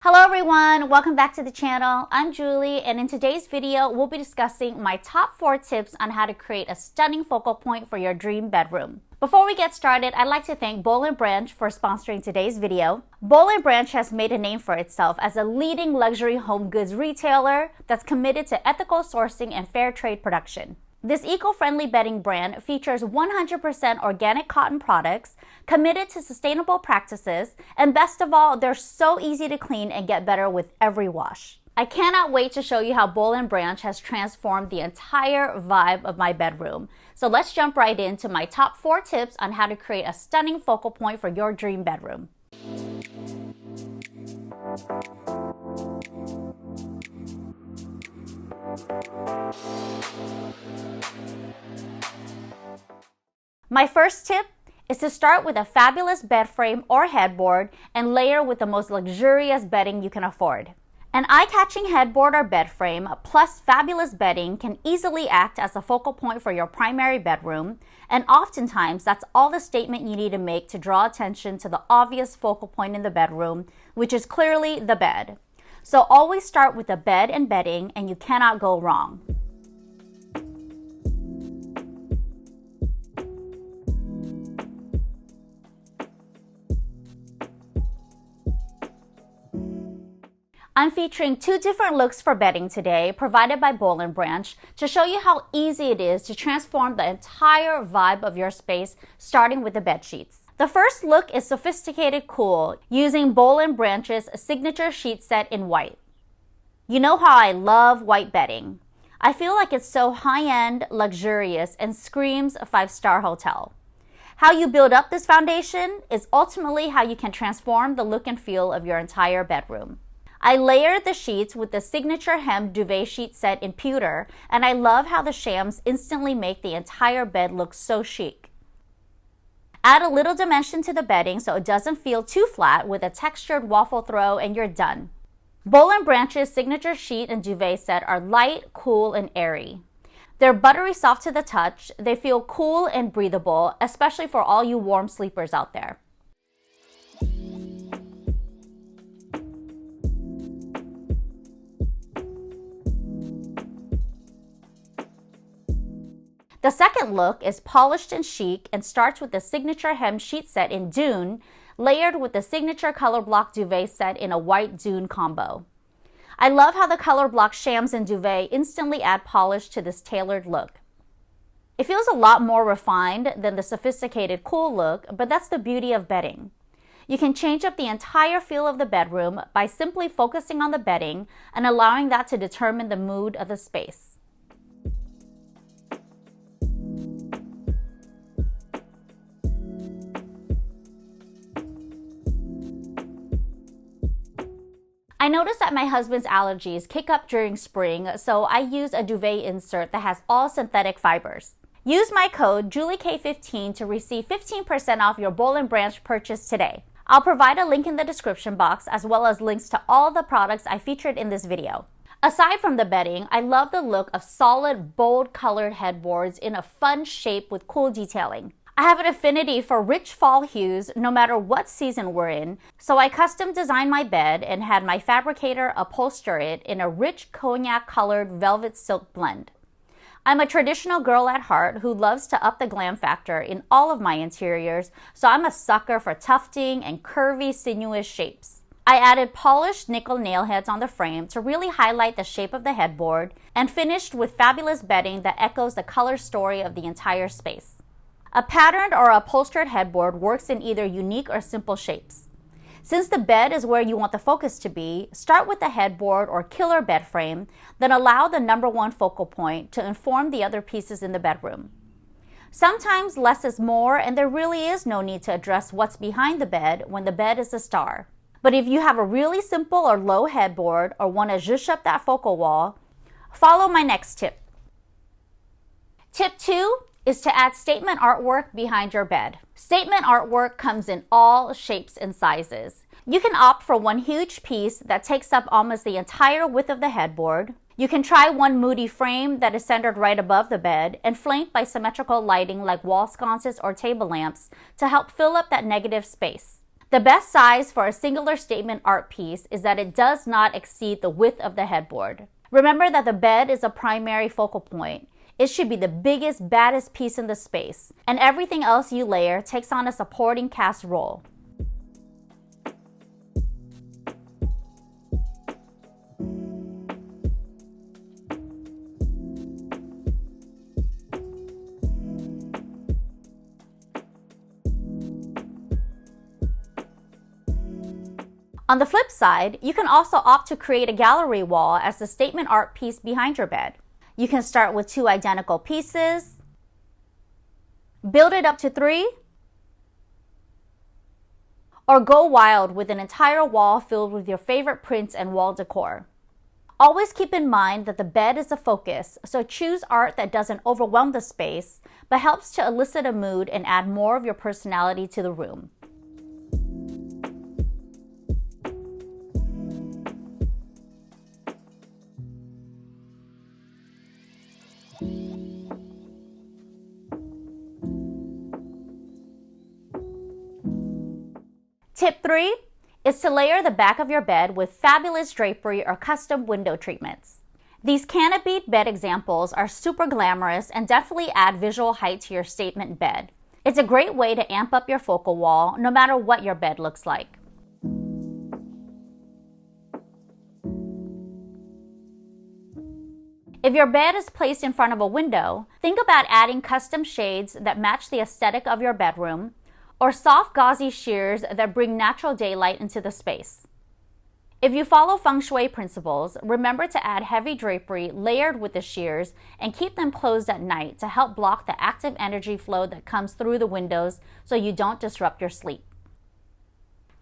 Hello everyone, welcome back to the channel. I'm Julie, and in today's video, we'll be discussing my top 4 tips on how to create a stunning focal point for your dream bedroom. Before we get started, I'd like to thank Boll Branch for sponsoring today's video. Boll Branch has made a name for itself as a leading luxury home goods retailer that's committed to ethical sourcing and fair trade production. This eco-friendly bedding brand features 100% organic cotton products, committed to sustainable practices, and best of all, they're so easy to clean and get better with every wash. I cannot wait to show you how Boll Branch has transformed the entire vibe of my bedroom. So let's jump right into my top 4 tips on how to create a stunning focal point for your dream bedroom. My first tip is to start with a fabulous bed frame or headboard and layer with the most luxurious bedding you can afford. An eye-catching headboard or bed frame plus fabulous bedding can easily act as a focal point for your primary bedroom, and oftentimes that's all the statement you need to make to draw attention to the obvious focal point in the bedroom, which is clearly the bed. So always start with the bed and bedding, and you cannot go wrong. I'm featuring 2 different looks for bedding today, provided by Boll Branch, to show you how easy it is to transform the entire vibe of your space, starting with the bed sheets. The first look is sophisticated cool, using Boll Branch's signature sheet set in white. You know how I love white bedding. I feel like it's so high-end, luxurious, and screams a 5-star hotel. How you build up this foundation is ultimately how you can transform the look and feel of your entire bedroom. I layered the sheets with the signature hem duvet sheet set in pewter, and I love how the shams instantly make the entire bed look so chic. Add a little dimension to the bedding so it doesn't feel too flat with a textured waffle throw, and you're done. Boll Branch's signature sheet and duvet set are light, cool, and airy. They're buttery soft to the touch. They feel cool and breathable, especially for all you warm sleepers out there. The second look is polished and chic and starts with the signature hem sheet set in Dune, layered with the signature colorblock duvet set in a white Dune combo. I love how the colorblock shams and duvet instantly add polish to this tailored look. It feels a lot more refined than the sophisticated cool look, but that's the beauty of bedding. You can change up the entire feel of the bedroom by simply focusing on the bedding and allowing that to determine the mood of the space. I noticed that my husband's allergies kick up during spring, so I use a duvet insert that has all synthetic fibers. Use my code JulieK15 to receive 15% off your Boll Branch purchase today. I'll provide a link in the description box as well as links to all the products I featured in this video. Aside from the bedding, I love the look of solid, bold colored headboards in a fun shape with cool detailing. I have an affinity for rich fall hues no matter what season we're in, so I custom designed my bed and had my fabricator upholster it in a rich cognac-colored velvet silk blend. I'm a traditional girl at heart who loves to up the glam factor in all of my interiors, so I'm a sucker for tufting and curvy, sinuous shapes. I added polished nickel nail heads on the frame to really highlight the shape of the headboard, and finished with fabulous bedding that echoes the color story of the entire space. A patterned or upholstered headboard works in either unique or simple shapes. Since the bed is where you want the focus to be, start with the headboard or killer bed frame, then allow the number 1 focal point to inform the other pieces in the bedroom. Sometimes less is more, and there really is no need to address what's behind the bed when the bed is the star. But if you have a really simple or low headboard or want to zhuzh up that focal wall, follow my next tip. Tip 2 is to add statement artwork behind your bed. Statement artwork comes in all shapes and sizes. You can opt for one huge piece that takes up almost the entire width of the headboard. You can try one moody frame that is centered right above the bed and flanked by symmetrical lighting like wall sconces or table lamps to help fill up that negative space. The best size for a singular statement art piece is that it does not exceed the width of the headboard. Remember that the bed is a primary focal point. It should be the biggest, baddest piece in the space, and everything else you layer takes on a supporting cast role. On the flip side, you can also opt to create a gallery wall as the statement art piece behind your bed. You can start with 2 identical pieces, build it up to 3, or go wild with an entire wall filled with your favorite prints and wall decor. Always keep in mind that the bed is the focus, so choose art that doesn't overwhelm the space, but helps to elicit a mood and add more of your personality to the room. Tip 3 is to layer the back of your bed with fabulous drapery or custom window treatments. These canopied bed examples are super glamorous and definitely add visual height to your statement bed. It's a great way to amp up your focal wall no matter what your bed looks like. If your bed is placed in front of a window, think about adding custom shades that match the aesthetic of your bedroom, or soft gauzy sheers that bring natural daylight into the space. If you follow feng shui principles, remember to add heavy drapery layered with the sheers and keep them closed at night to help block the active energy flow that comes through the windows so you don't disrupt your sleep.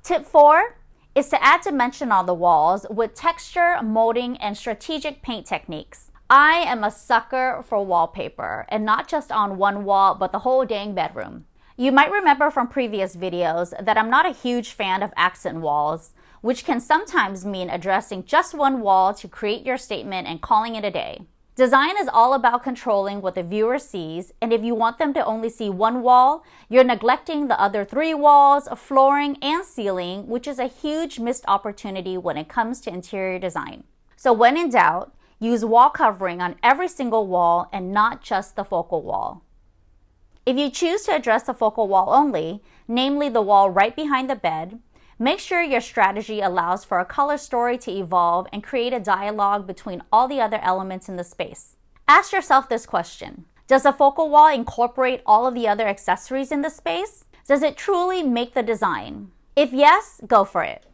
Tip 4 is to add dimension on the walls with texture, molding, and strategic paint techniques. I am a sucker for wallpaper, and not just on one wall, but the whole dang bedroom. You might remember from previous videos that I'm not a huge fan of accent walls, which can sometimes mean addressing just one wall to create your statement and calling it a day. Design is all about controlling what the viewer sees, and if you want them to only see one wall, you're neglecting the other 3 walls, flooring, and ceiling, which is a huge missed opportunity when it comes to interior design. So when in doubt, use wall covering on every single wall and not just the focal wall. If you choose to address the focal wall only, namely the wall right behind the bed, make sure your strategy allows for a color story to evolve and create a dialogue between all the other elements in the space. Ask yourself this question: does the focal wall incorporate all of the other accessories in the space? Does it truly make the design? If yes, go for it.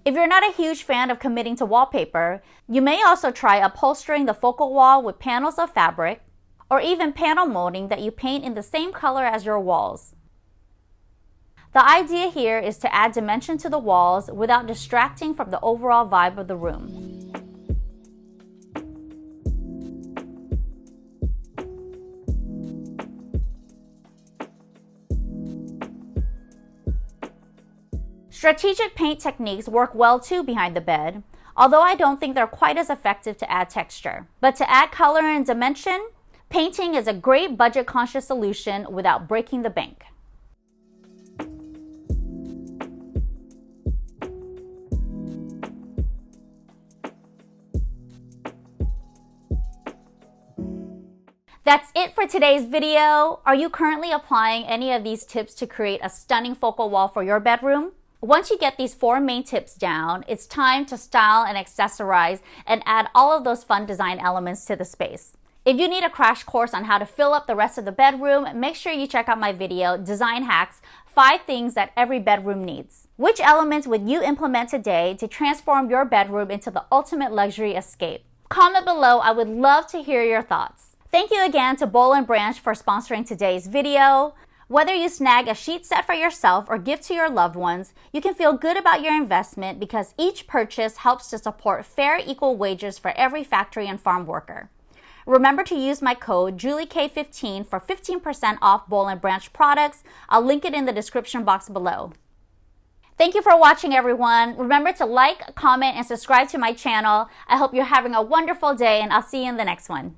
If you're not a huge fan of committing to wallpaper, you may also try upholstering the focal wall with panels of fabric, or even panel molding that you paint in the same color as your walls. The idea here is to add dimension to the walls without distracting from the overall vibe of the room. Strategic paint techniques work well too behind the bed, although I don't think they're quite as effective to add texture. But to add color and dimension, painting is a great budget-conscious solution without breaking the bank. That's it for today's video. Are you currently applying any of these tips to create a stunning focal wall for your bedroom? Once you get these 4 main tips down, it's time to style and accessorize and add all of those fun design elements to the space. If you need a crash course on how to fill up the rest of the bedroom, make sure you check out my video, Design Hacks, 5 Things That Every Bedroom Needs. Which elements would you implement today to transform your bedroom into the ultimate luxury escape? Comment below, I would love to hear your thoughts. Thank you again to Boll Branch for sponsoring today's video. Whether you snag a sheet set for yourself or gift to your loved ones, you can feel good about your investment because each purchase helps to support fair, equal wages for every factory and farm worker. Remember to use my code JulieK15 for 15% off Boll Branch products. I'll link it in the description box below. Thank you for watching, everyone. Remember to like, comment, and subscribe to my channel. I hope you're having a wonderful day, and I'll see you in the next one.